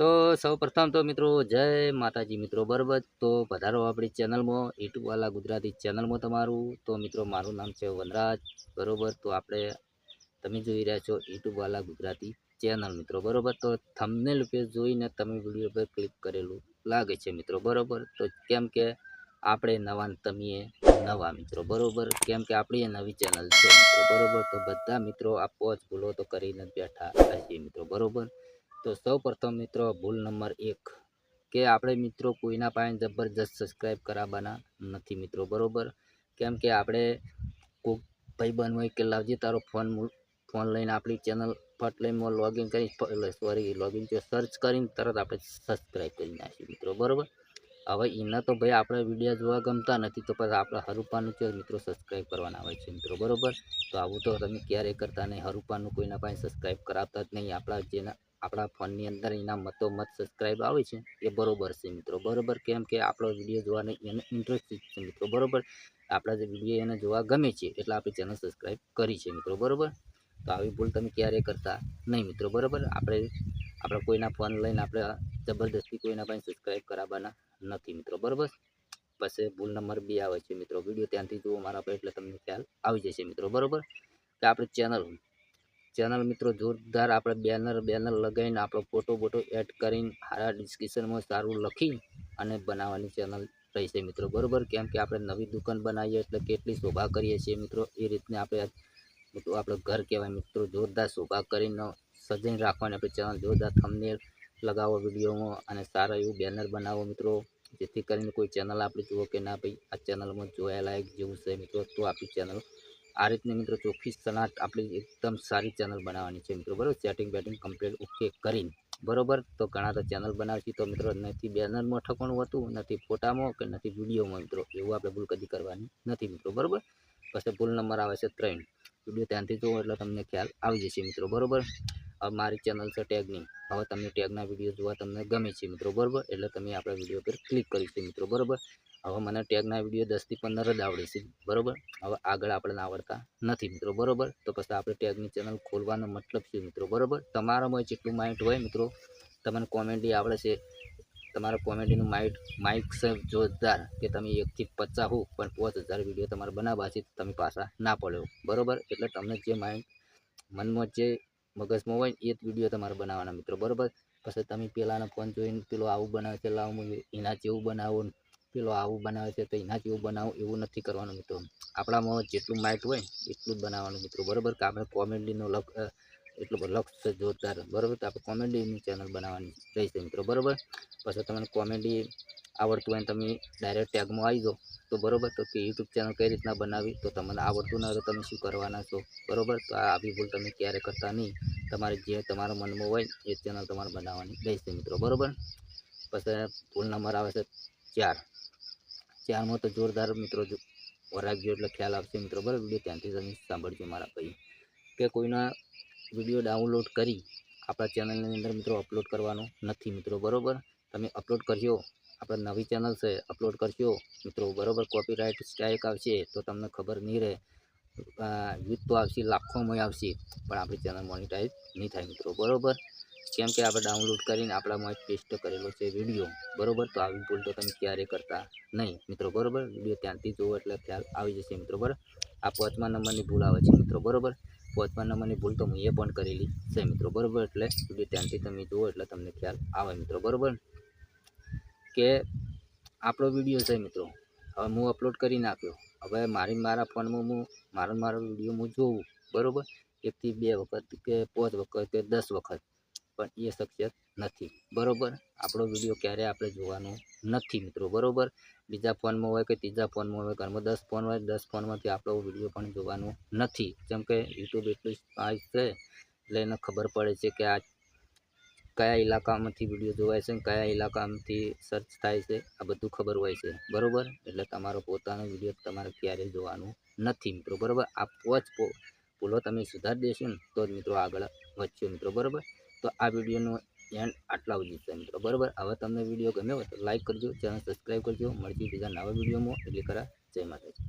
તો સૌપ્રથમ તો મિત્રો જય માતાજી મિત્રો બરાબર. તો પધારો આપણી ચેનલમાં, યુટ્યુબવાલા ગુજરાતી ચેનલમાં તમારું. તો મિત્રો મારું નામ છે વનરાજ બરાબર. તો આપણે તમે જોઈ રહ્યા છો યુટ્યુબવાલા ગુજરાતી ચેનલ મિત્રો બરાબર. તો થંબનેલ પેજ જોઈને તમે વિડીયો પર ક્લિક કરેલું લાગે છે મિત્રો બરાબર. તો કેમ કે આપણે નવા ને તમે નવા મિત્રો બરાબર, કેમ કે આપણી નવી ચેનલ છે મિત્રો બરાબર. તો બધા મિત્રો આ પોચ ભૂલો તો કરીને બેઠા હશે મિત્રો બરાબર. તો સૌ પ્રથમ મિત્રો ભૂલ નંબર 1 કે આપણે મિત્રો કોઈના પાસે જબરજસ્ત સબસ્ક્રાઈબ કરાવવાના નથી મિત્રો બરાબર. કેમ કે આપણે કોઈક ભાઈબંધ હોય કે લાવજે તારો ફોન લઈને આપણી ચેનલ ફટ લઈને લોગિન કરી લોગિન સર્ચ કરીને તરત આપણે સબસ્ક્રાઈબ કરી નાખીએ મિત્રો બરાબર. હવે એના તો ભાઈ આપણે વિડીયો જોવા ગમતા નથી, તો પછી આપણે હરુપાનું છે મિત્રો સબસ્ક્રાઈબ કરવાના આવે છે મિત્રો બરાબર. તો આવું તો તમે ક્યારેય કરતા નહીં, હરુપાનું કોઈના પાસે સબસ્ક્રાઈબ કરાવતા જ નહીં. આપણા ફોનની અંદર એના મત સબસ્ક્રાઈબ આવે છે એ બરોબર છે મિત્રો બરાબર. કેમ કે આપણો વિડીયો જોવાની એને ઇન્ટરેસ્ટ છે મિત્રો બરાબર. આપણા જે વિડીયો એને જોવા ગમે છે એટલે આપણી ચેનલ સબસ્ક્રાઈબ કરી છે મિત્રો બરાબર. તો આવી ભૂલ તમે ક્યારેય કરતા નહીં મિત્રો બરાબર. આપણે કોઈના ફોન લઈને આપણે જબરદસ્તી કોઈના પાસે સબસ્ક્રાઈબ કરાવવાના નથી મિત્રો બરાબર. પછી ભૂલ નંબર 2 આવે છે મિત્રો, વિડીયો ત્યાંથી જુઓ મારા પર એટલે તમને ખ્યાલ આવી જશે મિત્રો બરાબર. કે આપણે ચેનલ મિત્રો જોરદાર આપણે બેનર લગાવીને આપણો ફોટો એડ કરીને સારા ડિસ્ક્રિપ્શનમાં સારું લખી અને બનાવવાની ચેનલ રહેશે મિત્રો બરાબર. કેમ કે આપણે નવી દુકાન બનાવીએ એટલે કેટલી શોભા કરીએ છીએ મિત્રો, એ રીતને આપણે ઘર કહેવાય મિત્રો, જોરદાર શોભા કરીને સજાઈને રાખવાની આપણે ચેનલ. જોરદાર થંબનેલ લગાવો વિડીયોમાં અને સારા એવું બેનર બનાવો મિત્રો, જેથી કરીને કોઈ ચેનલ આપણે જુઓ કે ના ભાઈ આ ચેનલમાં જોયા લાયક જેવું છે મિત્રો. તો આપણી ચેનલ આ રીતની મિત્રો ચોખ્ખી સલાટ આપણી એકદમ સારી ચેનલ બનાવવાની છે મિત્રો બરાબર. સેટિંગ બેટિંગ કમ્પ્લીટ ઓકે કરીને બરાબર. તો ઘણા તો ચેનલ બનાવશી તો મિત્રો નથી બેનરમાં ઠકવાનું હતું, નથી ફોટામાં કે નથી વિડીયોમાં મિત્રો, એવું આપણે ભૂલ કદી કરવાની નથી મિત્રો બરાબર. પછી ભૂલ નંબર આવે છે 3, વિડીયો ધ્યાનથી જુઓ એટલે તમને ખ્યાલ આવી જશે મિત્રો બરાબર. હવે મારી ચેનલ છે ટેગની, હવે તમને ટેગના વિડીયો જોવા તમને ગમે છે મિત્રો બરાબર, એટલે તમે આપણા વિડીયો પર ક્લિક કરીશું મિત્રો બરાબર. હવે મને ટેગના વિડીયો 10 થી 15 જ આવડે છે બરાબર. હવે આગળ આપણને આવડતા નથી મિત્રો બરાબર. તો પછી આપણે ટેગની ચેનલ ખોલવાનો મતલબ છે મિત્રો બરાબર. તમારામાં જેટલું માઇન્ડ હોય મિત્રો, તમને કોમેડી આવડે છે, તમારા કોમેડીનું માઇક છે જોરદાર, કે તમે 1 થી 50 હો પણ 5000 વિડીયો તમારે બનાવવા છે, તમે પાછા ના પડ્યો બરાબર. એટલે તમને જે મનમાં જે મગજમાં હોય એ જ વિડીયો તમારે બનાવવાના મિત્રો બરાબર. પછી તમે પેલાના ફોન જોઈને પેલો આવું બનાવે છે લાવું એના જેવું બનાવો, પેલો આવું બનાવે છે તો એના જેવું બનાવો, એવું નથી કરવાનું મિત્રો. આપણામાં જેટલું માઇન્ડ હોય એટલું જ બનાવવાનું મિત્રો બરાબર. કે આપણે કોમેડીનો એટલું લક્ષ છે જોરદાર બરાબર. તો આપણે કોમેડીની ચેનલ બનાવવાની રહેશે મિત્રો બરાબર. પછી તમને કોમેડી આવડતું હોય તમે ડાયરેક્ટ ટેગમાં આવી જાઓ તો બરાબર. તો કે યુટ્યુબ ચેનલ કઈ રીતના બનાવી, તો તમને આવડતું ના હોય તો તમે શું કરવાના છો બરાબર. તો આવી ભૂલ તમે ક્યારે કરતા નહીં, તમારે જે તમારા મનમાં હોય એ ચેનલ તમારે બનાવવાની રહેશે મિત્રો બરાબર. પછી ભૂલ નંબર આવે છે 4માં તો જોરદાર મિત્રો વરાગ્યો એટલે ખ્યાલ આવશે મિત્રો બરાબર. વિડીયો ત્યાંથી તમે સાંભળજો મારા ભાઈ. કે કોઈના વિડીયો ડાઉનલોડ કરી આપણા ચેનલની અંદર મિત્રો અપલોડ કરવાનો નથી મિત્રો બરાબર. તમે અપલોડ કરશો, આપણે નવી ચેનલ છે, અપલોડ કરશો મિત્રો બરાબર, કોપીરાઇટ સ્ટ્રાઇક આવશે તો તમને ખબર નહીં રહે, વ્યૂઝ તો આવશે લાખોમાં આવશે પણ આપણી ચેનલ મોનિટાઈઝ નહીં થાય મિત્રો બરાબર. કેમ કે આપણે ડાઉનલોડ કરીને આપણામાં પેસ્ટ કરેલો છે વિડીયો બરાબર. તો આવી ભૂલ તો તમે ક્યારેય કરતા નહીં મિત્રો બરાબર. વિડીયો ત્યાંથી જુઓ એટલે ખ્યાલ આવી જશે મિત્રો બરાબર. આ 5મા નંબરની ભૂલ આવે છે મિત્રો બરાબર. 5મા નંબરની ભૂલ તો મેં પણ કરેલી છે મિત્રો બરાબર. એટલે વિડીયો ત્યાંથી તમે જુઓ એટલે તમને ખ્યાલ આવે મિત્રો બરાબર. કે આપણો વિડીયો છે મિત્રો, હવે હું અપલોડ કરી નાખ્યો, હવે મારા ફોનમાં મારો વિડીયો હું જોઉં બરાબર 1 થી 2 વખત કે 5 વખત કે 10 વખત, પણ એ શક્ય નથી બરાબર. આપણો વિડીયો ક્યારેય આપણે જોવાનો નથી મિત્રો બરાબર. બીજા ફોનમાં હોય કે ત્રીજા ફોનમાં હોય, ઘરમાં 10 ફોન હોય, 10 ફોનમાંથી આપણો વિડીયો પણ જોવાનો નથી. જેમ કે યુટ્યુબ એટલું સ્પાઇસ છે એટલે એને ખબર પડે છે કે આ કયા ઇલાકામાંથી વિડીયો જોવાય છે, કયા ઇલાકામાંથી સર્ચ થાય છે, આ બધું ખબર હોય છે બરાબર. એટલે તમારો પોતાનો વિડીયો તમારે ક્યારેય જોવાનું નથી મિત્રો બરાબર. આ ભૂલો તમે સુધારી દેશો ને તો જ મિત્રો આગળ વધશો મિત્રો બરાબર. તો આ વિડીયોનો એન્ડ આટલા સુધી છે મિત્રો બરાબર. હવે તમને વિડીયો ગમ્યો હોય તો લાઈક કરજો, ચેનલ સબસ્ક્રાઈબ કરજો. મળતી બીજા નવા વિડીયોમાં, એટલે જય માતાજી.